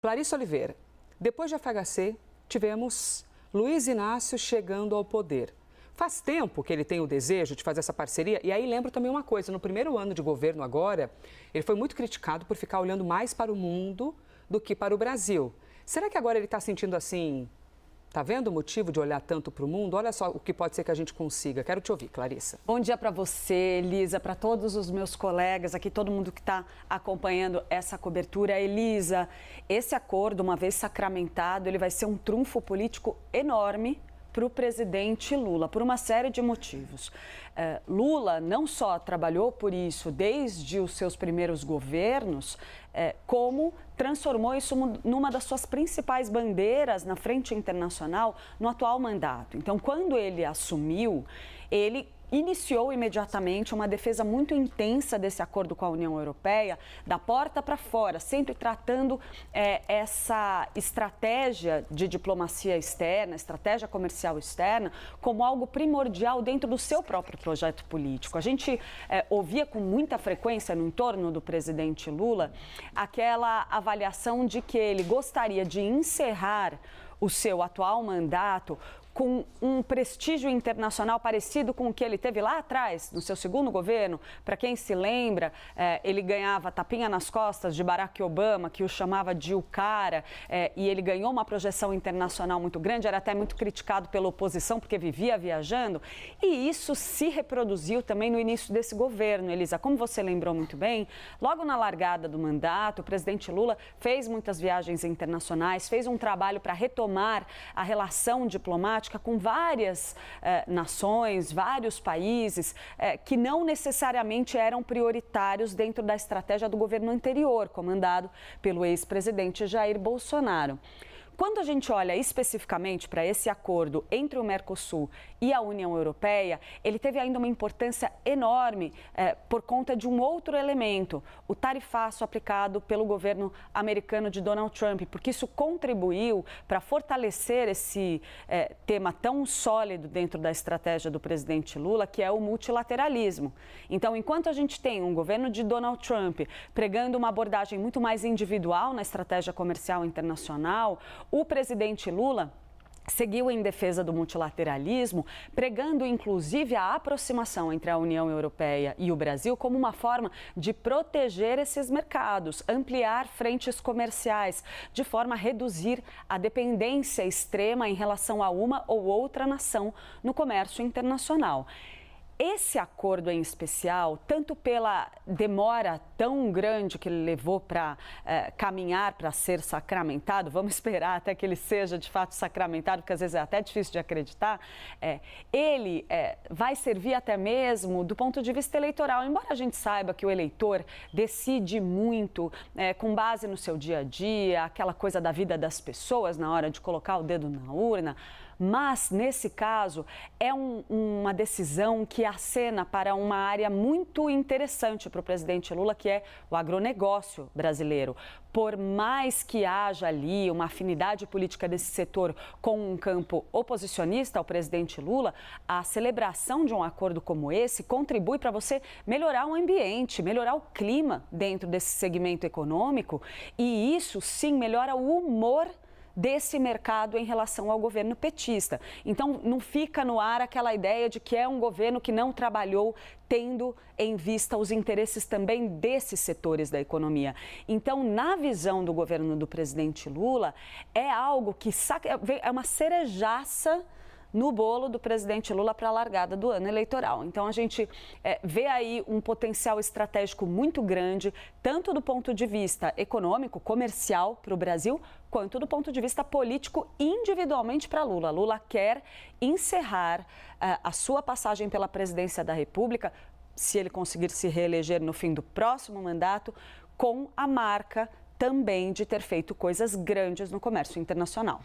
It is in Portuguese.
Larissa Oliveira, depois de FHC, tivemos Luiz Inácio chegando ao poder. Faz tempo que ele tem o desejo de fazer essa parceria, e aí lembro também uma coisa, no primeiro ano de governo agora, ele foi muito criticado por ficar olhando mais para o mundo do que para o Brasil. Será que agora ele está sentindo assim, está vendo o motivo de olhar tanto para o mundo? Olha só o que pode ser que a gente consiga. Quero te ouvir, Clarissa. Bom dia para você, Elisa, para todos os meus colegas aqui, todo mundo que está acompanhando essa cobertura. Elisa, esse acordo, uma vez sacramentado, ele vai ser um trunfo político enorme para o presidente Lula, por uma série de motivos. Lula não só trabalhou por isso desde os seus primeiros governos, como transformou isso numa das suas principais bandeiras na frente internacional no atual mandato. Então, quando ele assumiu, ele iniciou imediatamente uma defesa muito intensa desse acordo com a União Europeia, da porta para fora, sempre tratando essa estratégia de diplomacia externa, estratégia comercial externa, como algo primordial dentro do seu próprio projeto político. A gente ouvia com muita frequência no entorno do presidente Lula aquela avaliação de que ele gostaria de encerrar o seu atual mandato com um prestígio internacional parecido com o que ele teve lá atrás, no seu segundo governo. Para quem se lembra, ele ganhava tapinha nas costas de Barack Obama, que o chamava de o cara, e ele ganhou uma projeção internacional muito grande, era até muito criticado pela oposição, porque vivia viajando, e isso se reproduziu também no início desse governo, Elisa. Como você lembrou muito bem, logo na largada do mandato, o presidente Lula fez muitas viagens internacionais, fez um trabalho para retomar a relação diplomática com várias nações, vários países que não necessariamente eram prioritários dentro da estratégia do governo anterior, comandado pelo ex-presidente Jair Bolsonaro. Quando a gente olha especificamente para esse acordo entre o Mercosul e a União Europeia, ele teve ainda uma importância enorme por conta de um outro elemento, o tarifaço aplicado pelo governo americano de Donald Trump, porque isso contribuiu para fortalecer esse tema tão sólido dentro da estratégia do presidente Lula, que é o multilateralismo. Então, enquanto a gente tem um governo de Donald Trump pregando uma abordagem muito mais individual na estratégia comercial internacional, o presidente Lula seguiu em defesa do multilateralismo, pregando inclusive a aproximação entre a União Europeia e o Brasil como uma forma de proteger esses mercados, ampliar frentes comerciais, de forma a reduzir a dependência extrema em relação a uma ou outra nação no comércio internacional. Esse acordo em especial, tanto pela demora tão grande que ele levou para caminhar para ser sacramentado, vamos esperar até que ele seja de fato sacramentado, porque às vezes é até difícil de acreditar, ele vai servir até mesmo do ponto de vista eleitoral, embora a gente saiba que o eleitor decide muito com base no seu dia a dia, aquela coisa da vida das pessoas na hora de colocar o dedo na urna. Mas, nesse caso, é uma decisão que acena para uma área muito interessante para o presidente Lula, que é o agronegócio brasileiro. Por mais que haja ali uma afinidade política desse setor com um campo oposicionista ao presidente Lula, a celebração de um acordo como esse contribui para você melhorar o ambiente, melhorar o clima dentro desse segmento econômico, e isso, sim, melhora o humor desse mercado em relação ao governo petista. Então, não fica no ar aquela ideia de que é um governo que não trabalhou tendo em vista os interesses também desses setores da economia. Então, na visão do governo do presidente Lula, é algo que é uma cerejaça no bolo do presidente Lula para a largada do ano eleitoral. Então, a gente vê aí um potencial estratégico muito grande, tanto do ponto de vista econômico, comercial para o Brasil, quanto do ponto de vista político individualmente para Lula. Lula quer encerrar a sua passagem pela presidência da República, se ele conseguir se reeleger no fim do próximo mandato, com a marca também de ter feito coisas grandes no comércio internacional.